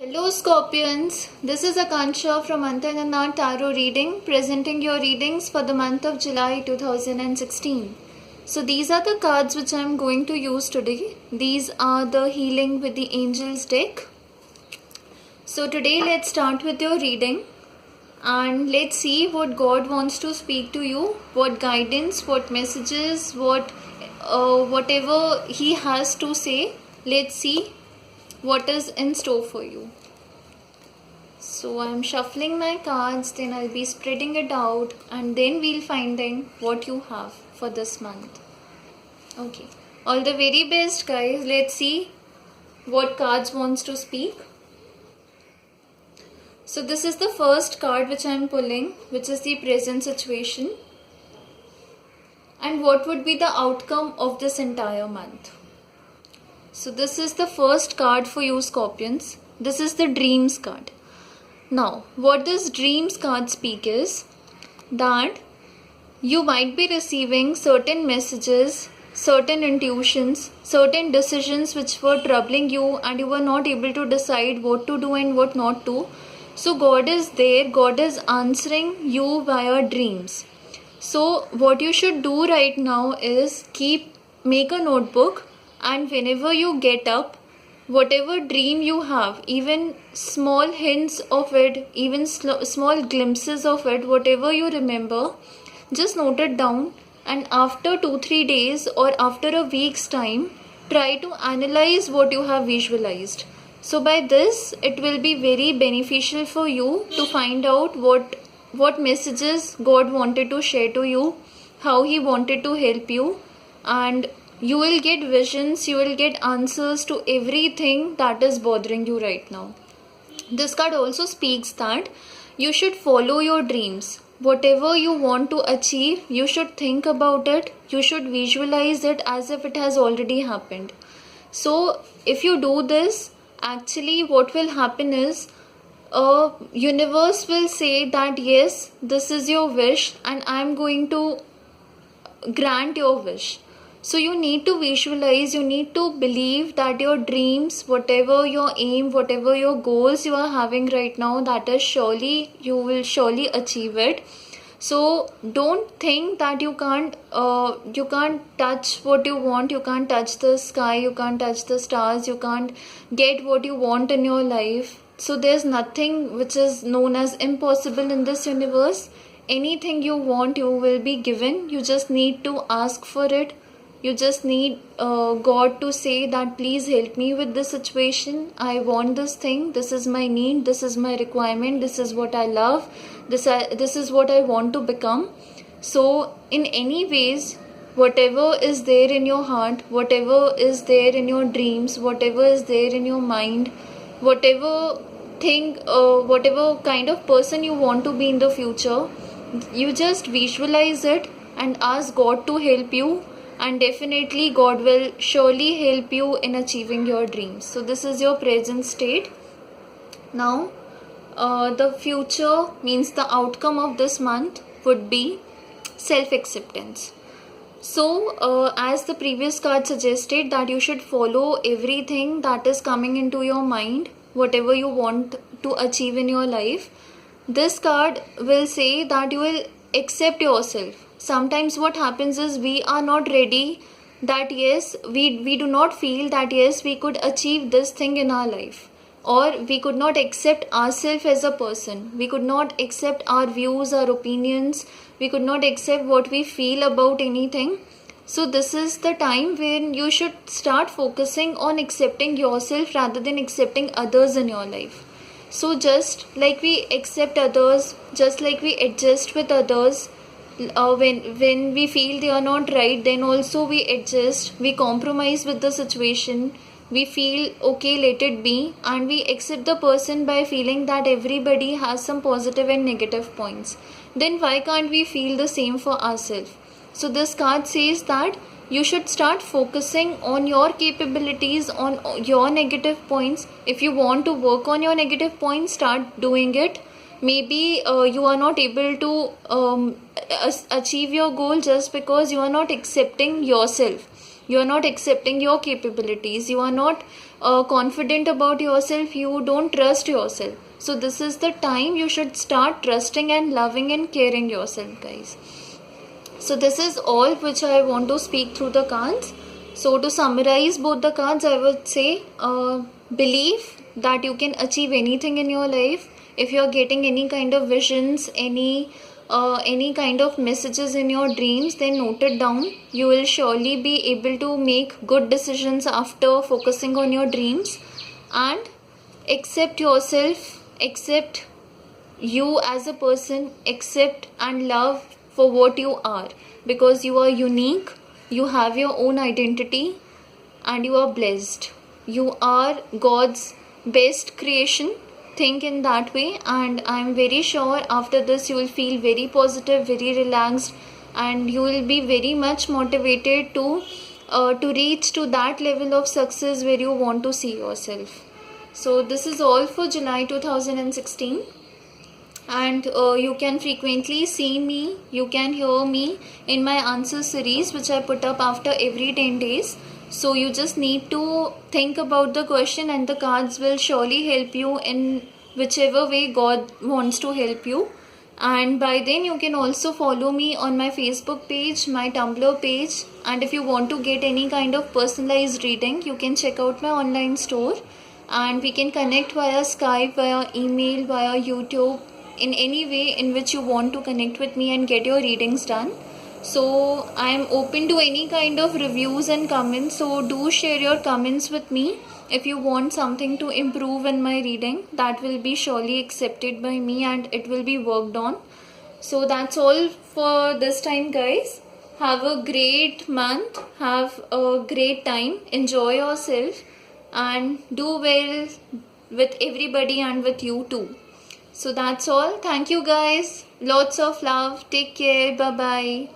Hello Scorpions, this is Akansha from Antanana Tarot Reading, presenting your readings for the month of July 2016. So these are the cards which I am going to use today. These are the Healing with the Angels deck. So today let's start with your reading and let's see what God wants to speak to you, what guidance, what messages, whatever He has to say. Let's see what is in store for you. So I'm shuffling my cards, then I'll be spreading it out, and then we'll finding what you have for this month. Okay, all the very best guys. Let's see what cards wants to speak. So this is the first card which I'm pulling, which is the present situation, and what would be the outcome of this entire month. So this is the first card for you Scorpions. This is the Dreams card. Now, what this Dreams card speak is that you might be receiving certain messages, certain intuitions, certain decisions which were troubling you and you were not able to decide what to do and what not to. So God is there, God is answering you via dreams. So what you should do right now is make a notebook, and whenever you get up, whatever dream you have, even small hints of it, even small glimpses of it, whatever you remember, just note it down, and after 2-3 days or after a week's time, try to analyze what you have visualized. So by this, it will be very beneficial for you to find out what messages God wanted to share to you, how He wanted to help you, and you will get visions, you will get answers to everything that is bothering you right now. This card also speaks that you should follow your dreams. Whatever you want to achieve, you should think about it, you should visualize it as if it has already happened. So if you do this, actually what will happen is universe will say that yes, this is your wish and I am going to grant your wish. So you need to visualize, you need to believe that your dreams, whatever your aim, whatever your goals you are having right now, that is you will surely achieve it. So don't think that you can't touch what you want, you can't touch the sky, you can't touch the stars, you can't get what you want in your life. So there's nothing which is known as impossible in this universe. Anything you want, you will be given. You just need to ask for it. You just need God to say that please help me with this situation. I want this thing. This is my need. This is my requirement. This is what I love. This is what I want to become. So in any ways, whatever is there in your heart, whatever is there in your dreams, whatever is there in your mind, whatever kind of person you want to be in the future, you just visualize it and ask God to help you. And definitely God will surely help you in achieving your dreams. So this is your present state. Now the future means the outcome of this month would be self-acceptance. So as the previous card suggested, that you should follow everything that is coming into your mind, whatever you want to achieve in your life. This card will say that you will accept yourself. Sometimes what happens is we are not ready, that yes, we do not feel that yes, we could achieve this thing in our life, or we could not accept ourselves as a person, we could not accept our views, our opinions, we could not accept what we feel about anything. So this is the time when you should start focusing on accepting yourself rather than accepting others in your life. So just like we accept others, just like we adjust with others, when we feel they are not right, then also we adjust, we compromise with the situation, we feel okay, let it be, and we accept the person by feeling that everybody has some positive and negative points. Then why can't we feel the same for ourselves? So this card says that you should start focusing on your capabilities, on your negative points. If you want to work on your negative points, start doing it. Maybe you are not able to achieve your goal just because you are not accepting yourself, you are not accepting your capabilities, you are not confident about yourself, you don't trust yourself. So this is the time you should start trusting and loving and caring yourself, guys. So this is all which I want to speak through the cards. So to summarize both the cards, I would say believe that you can achieve anything in your life. If you are getting any kind of visions, any kind of messages in your dreams, then note it down. You will surely be able to make good decisions after focusing on your dreams. And accept yourself, accept you as a person, accept and love for what you are, because you are unique, you have your own identity, and you are blessed. You are God's best creation. Think in that way, and I'm very sure after this you will feel very positive, very relaxed, and you will be very much motivated to reach to that level of success where you want to see yourself. So this is all for July 2016. And you can frequently see me, you can hear me in my answer series which I put up after every 10 days. So you just need to think about the question, and the cards will surely help you in whichever way God wants to help you. And by then you can also follow me on my Facebook page, my Tumblr page, and if you want to get any kind of personalized reading, you can check out my online store, and we can connect via Skype, via email, via YouTube, in any way in which you want to connect with me and get your readings done. So I am open to any kind of reviews and comments, so do share your comments with me. If you want something to improve in my reading, that will be surely accepted by me and it will be worked on. So that's all for this time, guys. Have a great month, have a great time, enjoy yourself, and do well with everybody and with you too. So that's all. Thank you, guys. Lots of love. Take care. Bye bye.